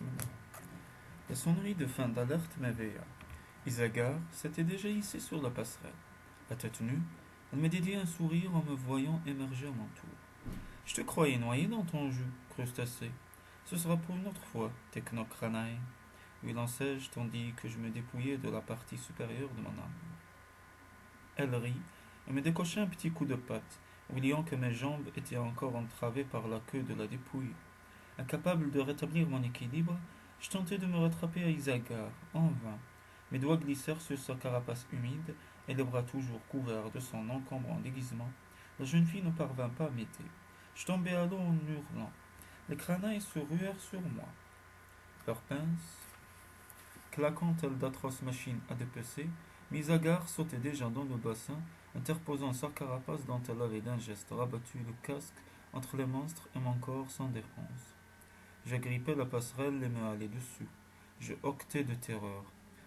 retentissement. La sonnerie de fin d'alerte m'éveilla. Isagar s'était déjà hissé sur la passerelle. La tête nue, elle me dédiait un sourire en me voyant émerger à mon tour. Je te croyais noyé dans ton jus, crustacé. Ce sera pour une autre fois, technocranae, lui lançai-je tandis que je me dépouillais de la partie supérieure de mon âme. Elle rit et me décocha un petit coup de patte, oubliant que mes jambes étaient encore entravées par la queue de la dépouille. Incapable de rétablir mon équilibre, je tentai de me rattraper à Isagar, en vain. Mes doigts glissèrent sur sa carapace humide, et les bras toujours couverts de son encombrant déguisement, la jeune fille ne parvint pas à m'aider. Je tombai à l'eau en hurlant. Les cranailles se ruèrent sur moi. Leurs pinces, claquant telles d'atroces machines à dépecer, Isagar sautait déjà dans le bassin, interposant sa carapace dont elle avait d'un geste rabattu le casque entre les monstres et mon corps sans défense. J'agrippais la passerelle et me halais dessus. Je hoquetais de terreur.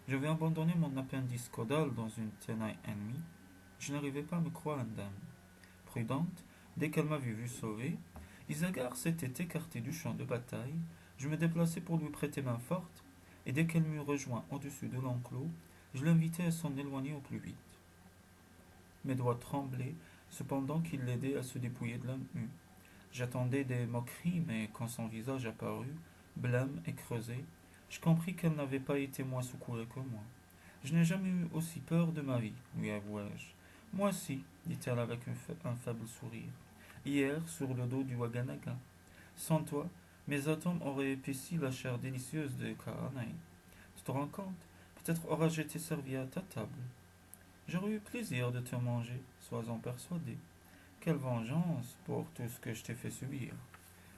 J'avais abandonné mon appendice caudal dans une tenaille ennemie. Je n'arrivais pas à me croire indemne. Prudente, dès qu'elle m'avait vu sauver, Isagar s'était écarté du champ de bataille. Je me déplaçai pour lui prêter main forte, et dès qu'elle m'eut rejoint au-dessus de l'enclos, je l'invitai à s'en éloigner au plus vite. Mes doigts tremblaient, cependant qu'il l'aidait à se dépouiller de la mue. J'attendais des moqueries, mais quand son visage apparut, blême et creusé, je compris qu'elle n'avait pas été moins secouée que moi. Je n'ai jamais eu aussi peur de ma vie, lui avouai-je. Moi aussi, dit-elle avec un faible sourire. Hier, sur le dos du Waganaga. Sans toi, mes atomes auraient épaissi la chair délicieuse de Karanai. Tu te rends compte? Peut-être aurais-je été servi à ta table. J'aurais eu plaisir de te manger, sois-en persuadé. Quelle vengeance pour tout ce que je t'ai fait subir,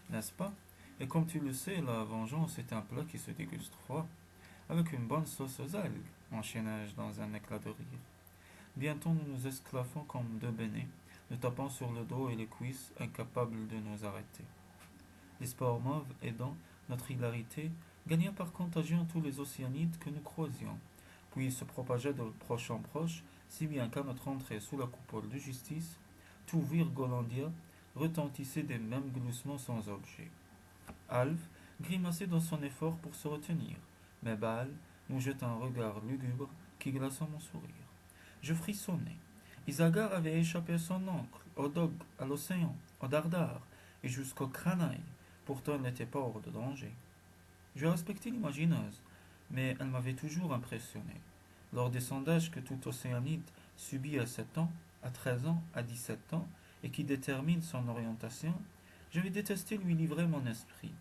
n'est-ce pas? Et comme tu le sais, la vengeance est un plat qui se déguste froid, avec une bonne sauce aux algues, enchaînai-je dans un éclat de rire. Bientôt nous nous esclaffons comme deux bénets, nous tapant sur le dos et les cuisses, incapables de nous arrêter. Les sports mauves aidant, notre hilarité gagna par contagion tous les océanides que nous croisions, puis se propagea de proche en proche, si bien qu'à notre entrée sous la coupole de justice, tout Virgolandia retentissait des mêmes gloussements sans objet. Alf grimaçait dans son effort pour se retenir, mais Bâle nous jeta un regard lugubre qui glaça mon sourire. Je frissonnai. Isagar avait échappé à son oncle, au dog, à l'océan, au dardar et jusqu'au cranaille. Pourtant, elle n'était pas hors de danger. Je respectais l'imagineuse, mais elle m'avait toujours impressionné. Lors des sondages que tout océanide subit à 7 ans, à 13 ans, à 17 ans, et qui déterminent son orientation, j'avais détesté lui livrer mon esprit.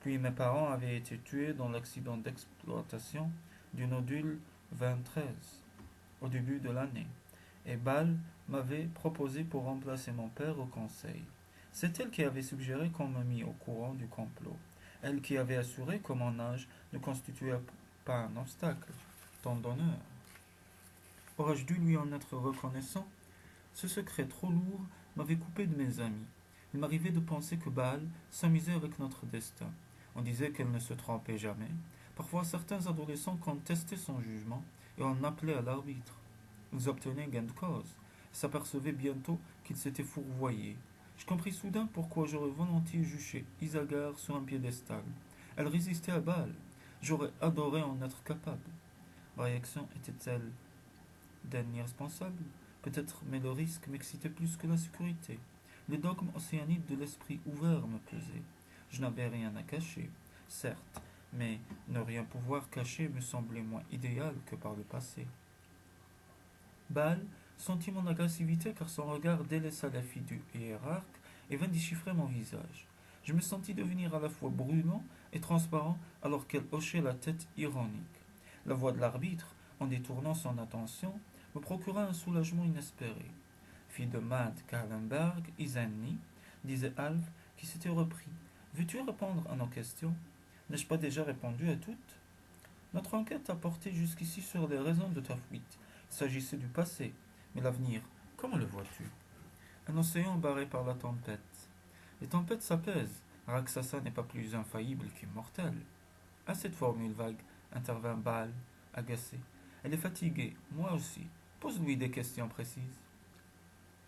Puis mes parents avaient été tués dans l'accident d'exploitation du nodule 2013, au début de l'année, et Bâle m'avait proposé pour remplacer mon père au conseil. C'est elle qui avait suggéré qu'on me mît au courant du complot. Elle qui avait assuré que mon âge ne constituait pas un obstacle. Tant d'honneur. Aurais-je dû lui en être reconnaissant? Ce secret trop lourd m'avait coupé de mes amis. Il m'arrivait de penser que Baal s'amusait avec notre destin. On disait qu'elle ne se trompait jamais. Parfois, certains adolescents contestaient son jugement et en appelaient à l'arbitre. Ils obtenaient gain de cause et s'apercevaient bientôt qu'ils s'étaient fourvoyés. Je compris soudain pourquoi j'aurais volontiers juché Isagar sur un piédestal. Elle résistait à Baal. J'aurais adoré en être capable. Ma réaction était-elle d'irresponsable? Peut-être, mais le risque m'excitait plus que la sécurité. Le dogme océanique de l'esprit ouvert me pesait. Je n'avais rien à cacher, certes, mais ne rien pouvoir cacher me semblait moins idéal que par le passé. Bâle sentit mon agressivité car son regard délaissa la fille du hiérarque et vint déchiffrer mon visage. Je me sentis devenir à la fois brûlant et transparent alors qu'elle hochait la tête ironique. La voix de l'arbitre, en détournant son attention, me procura un soulagement inespéré. Fille de Matt Kallenberg, Isenni, disait Alf, qui s'était repris. Veux-tu répondre à nos questions? N'ai-je pas déjà répondu à toutes? Notre enquête a porté jusqu'ici sur les raisons de ta fuite. Il s'agissait du passé, mais l'avenir, comment le vois-tu? Un océan barré par la tempête. Les tempêtes s'apaisent. Raksasa n'est pas plus infaillible qu'immortel. À cette formule vague, intervint Bâle, agacé. Elle est fatiguée, moi aussi. Pose-lui des questions précises.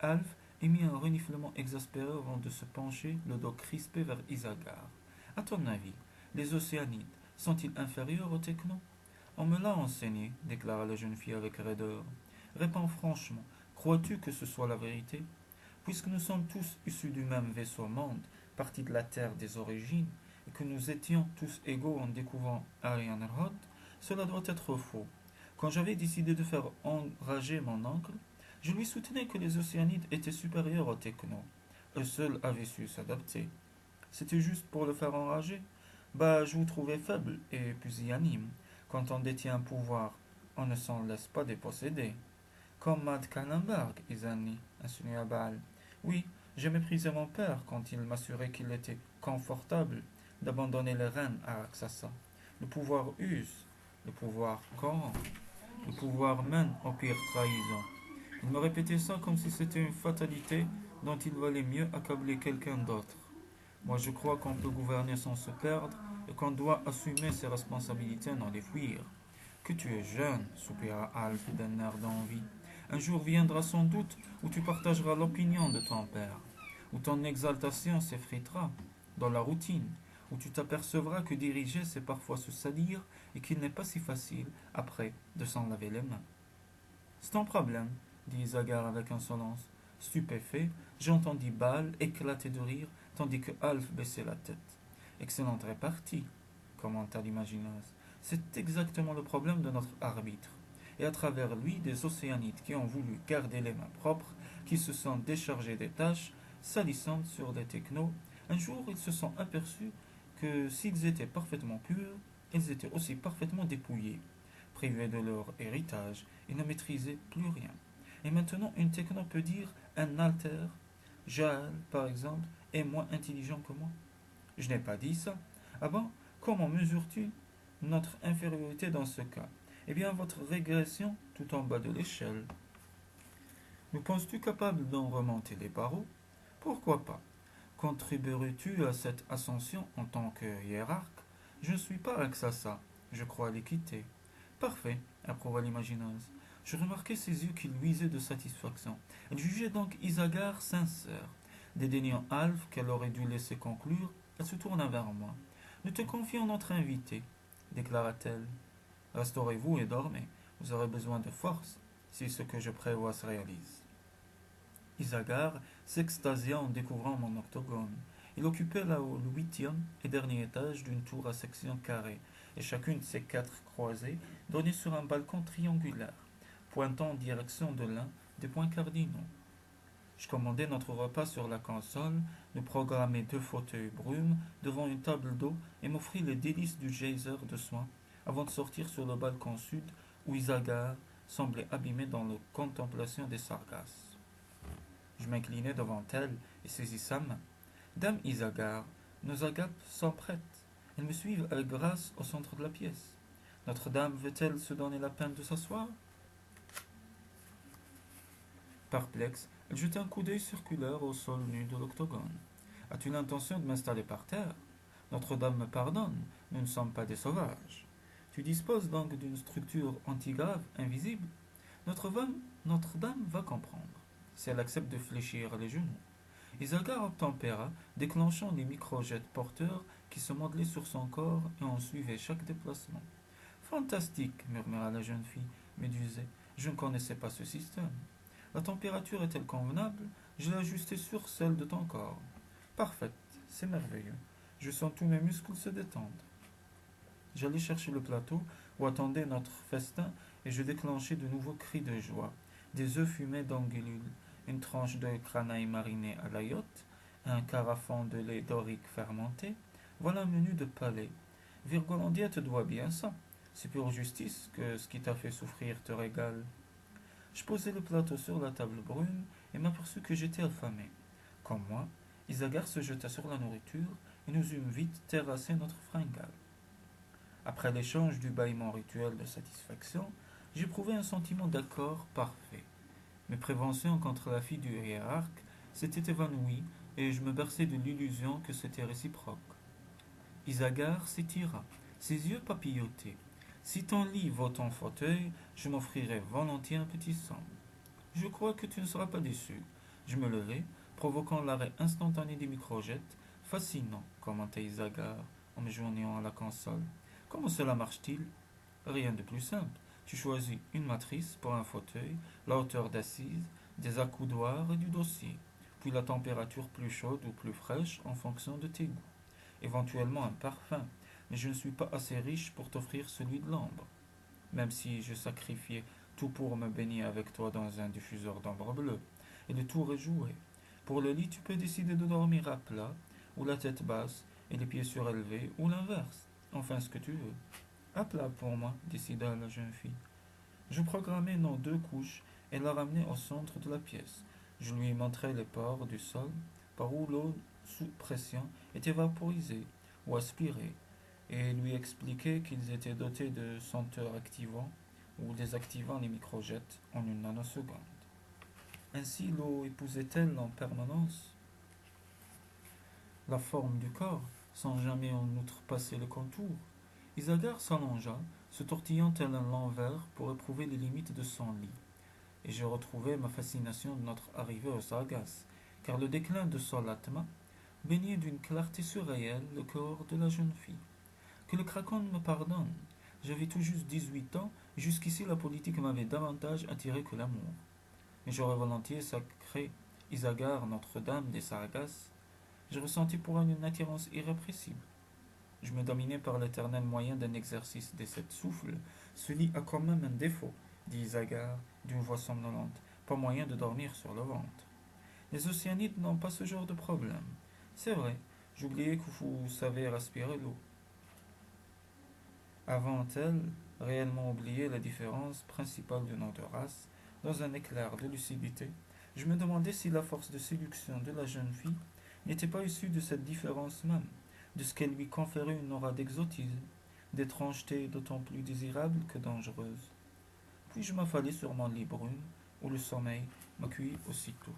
Alf émit un reniflement exaspéré avant de se pencher, le dos crispé vers Isagar. À ton avis, les océanides sont-ils inférieurs aux technos? On me l'a enseigné, déclara la jeune fille avec raideur. Réponds franchement, crois-tu que ce soit la vérité? Puisque nous sommes tous issus du même vaisseau monde, partis de la Terre des origines, et que nous étions tous égaux en découvrant Arianerhot, cela doit être faux. Quand j'avais décidé de faire enrager mon oncle, je lui soutenais que les Océanides étaient supérieurs aux Technos. Eux seuls avaient su s'adapter. C'était juste pour le faire enrager. Bah, je vous trouvais faible et pusillanime. Quand on détient un pouvoir, on ne s'en laisse pas déposséder. Comme Matt Kallenberg, Isani, insinua Baal. Oui, j'ai méprisé mon père quand il m'assurait qu'il était confortable d'abandonner les rênes à Raksasa. Le pouvoir use, le pouvoir corrompt, le pouvoir mène aux pires trahisons. Il me répétait ça comme si c'était une fatalité dont il valait mieux accabler quelqu'un d'autre. Moi, je crois qu'on peut gouverner sans se perdre et qu'on doit assumer ses responsabilités, non les fuir. Que tu es jeune, soupira Alf d'un air d'envie. Un jour viendra sans doute où tu partageras l'opinion de ton père, où ton exaltation s'effritera dans la routine, où tu t'apercevras que diriger c'est parfois se salir et qu'il n'est pas si facile, après, de s'en laver les mains. C'est ton problème, dit Isagar avec insolence. Stupéfait, j'entendis Bâle éclater de rire, tandis que Alf baissait la tête. Excellente répartie, commenta l'imagineuse. C'est exactement le problème de notre arbitre. Et à travers lui, des océanites qui ont voulu garder les mains propres, qui se sont déchargés des tâches salissantes sur les technos, un jour ils se sont aperçus que s'ils étaient parfaitement purs, ils étaient aussi parfaitement dépouillés. Privés de leur héritage, ils ne maîtrisaient plus rien. Et maintenant, une techno peut dire un alter, Jaal, par exemple, est moins intelligent que moi. Je n'ai pas dit ça. Ah bon? Comment mesures-tu notre infériorité dans ce cas? Eh bien, votre régression tout en bas de l'échelle. Me penses-tu capable d'en remonter les barreaux? Pourquoi pas? Contribuerais-tu à cette ascension en tant que hiérarque? Je ne suis pas Raksasa, je crois l'équité. Parfait, approuva l'imagineuse. Je remarquai ses yeux qui luisaient de satisfaction. Elle jugeait donc Isagar sincère. Dédaignant Alf, qu'elle aurait dû laisser conclure, elle se tourna vers moi. Nous te confions notre invité, déclara-t-elle. Restaurez-vous et dormez. Vous aurez besoin de force si ce que je prévois se réalise. Isagar s'extasia en découvrant mon octogone. Il occupait là le huitième et dernier étage d'une tour à section carrée, et chacune de ses quatre croisées donnait sur un balcon triangulaire, pointant en direction de l'un des points cardinaux. Je commandai notre repas sur la console, nous programmai deux fauteuils brumes devant une table d'eau et m'offrit les délices du geyser de soins avant de sortir sur le balcon sud où Isagar semblait abîmé dans la contemplation des sargasses. Je m'inclinai devant elle et saisis sa main. Dame Isagar, nos agapes sont prêtes. Elles me suivent avec grâce au centre de la pièce. Notre-Dame veut-elle se donner la peine de s'asseoir? Perplexe, elle jetait un coup d'œil circulaire au sol nu de l'octogone. As-tu l'intention de m'installer par terre? Notre-Dame me pardonne, nous ne sommes pas des sauvages. Tu disposes donc d'une structure antigrave invisible? Notre-Dame va comprendre, si elle accepte de fléchir les genoux. Isagar obtempéra, déclenchant les microjets porteurs qui se modelaient sur son corps et en suivaient chaque déplacement. Fantastique, murmura la jeune fille, médusée. Je ne connaissais pas ce système. La température est-elle convenable? Je l'ai ajustée sur celle de ton corps. Parfaite, c'est merveilleux. Je sens tous mes muscles se détendre. J'allai chercher le plateau où attendait notre festin et je déclenchai de nouveaux cris de joie. Des œufs fumés d'anguillules, une tranche de cranaille marinée à l'ayotte, un carafon de lait dorique fermenté. Voilà un menu de palais. Virgolandia te doit bien ça. C'est pure justice que ce qui t'a fait souffrir te régale. Je posai le plateau sur la table brune et m'aperçus que j'étais affamé. Comme moi, Isagar se jeta sur la nourriture et nous eûmes vite terrassé notre fringale. Après l'échange du bâillement rituel de satisfaction, j'éprouvais un sentiment d'accord parfait. Mes préventions contre la fille du hiérarque s'étaient évanouies et je me berçais de l'illusion que c'était réciproque. Isagar s'étira, ses yeux papillotaient. Si ton lit vaut ton fauteuil, je m'offrirai volontiers un petit somme. Je crois que tu ne seras pas déçu. Je me levai, provoquant l'arrêt instantané des microjets. Fascinant, commentait Isagar en me joignant à la console. Comment cela marche-t-il? Rien de plus simple. Tu choisis une matrice pour un fauteuil, la hauteur d'assise, des accoudoirs et du dossier, puis la température plus chaude ou plus fraîche en fonction de tes goûts. Éventuellement un parfum, mais je ne suis pas assez riche pour t'offrir celui de l'ambre, même si je sacrifiais tout pour me baigner avec toi dans un diffuseur d'ambre bleu. Et le tour est joué. Pour le lit, tu peux décider de dormir à plat, ou la tête basse et les pieds surélevés, ou l'inverse. Enfin, ce que tu veux. À plat pour moi, décida la jeune fille. Je programmai nos deux couches et la ramenai au centre de la pièce. Je lui montrai les pores du sol par où l'eau sous pression était vaporisée ou aspirée, et lui expliquai qu'ils étaient dotés de senteurs activants ou désactivant les microjets en une nanoseconde. Ainsi l'eau épousait-elle en permanence la forme du corps, sans jamais en outrepasser le contour. Isagar s'allongea, se tortillant tel un l'envers pour éprouver les limites de son lit, et je retrouvai ma fascination de notre arrivée au Sargasses, car le déclin de Solatma baignait d'une clarté surréelle le corps de la jeune fille. Que le Krakon me pardonne, j'avais tout juste 18 ans, et jusqu'ici la politique m'avait davantage attiré que l'amour. Mais j'aurais volontiers sacré Isagar Notre-Dame des Sargasses. Je ressentis pour elle une attirance irrépressible. Je me dominais par l'éternel moyen d'un exercice des sept souffles. Ce lit a quand même un défaut, dit Isagar d'une voix somnolente. Pas moyen de dormir sur le ventre. Les océanides n'ont pas ce genre de problème. C'est vrai, j'oubliais que vous savez respirer l'eau. Avant-elle réellement oublié la différence principale de nos deux races, dans un éclair de lucidité, je me demandais si la force de séduction de la jeune fille n'était pas issue de cette différence même, de ce qu'elle lui conférait une aura d'exotisme, d'étrangeté d'autant plus désirable que dangereuse. Puis je m'affalai sur mon lit brune, où le sommeil m'accueillit aussitôt.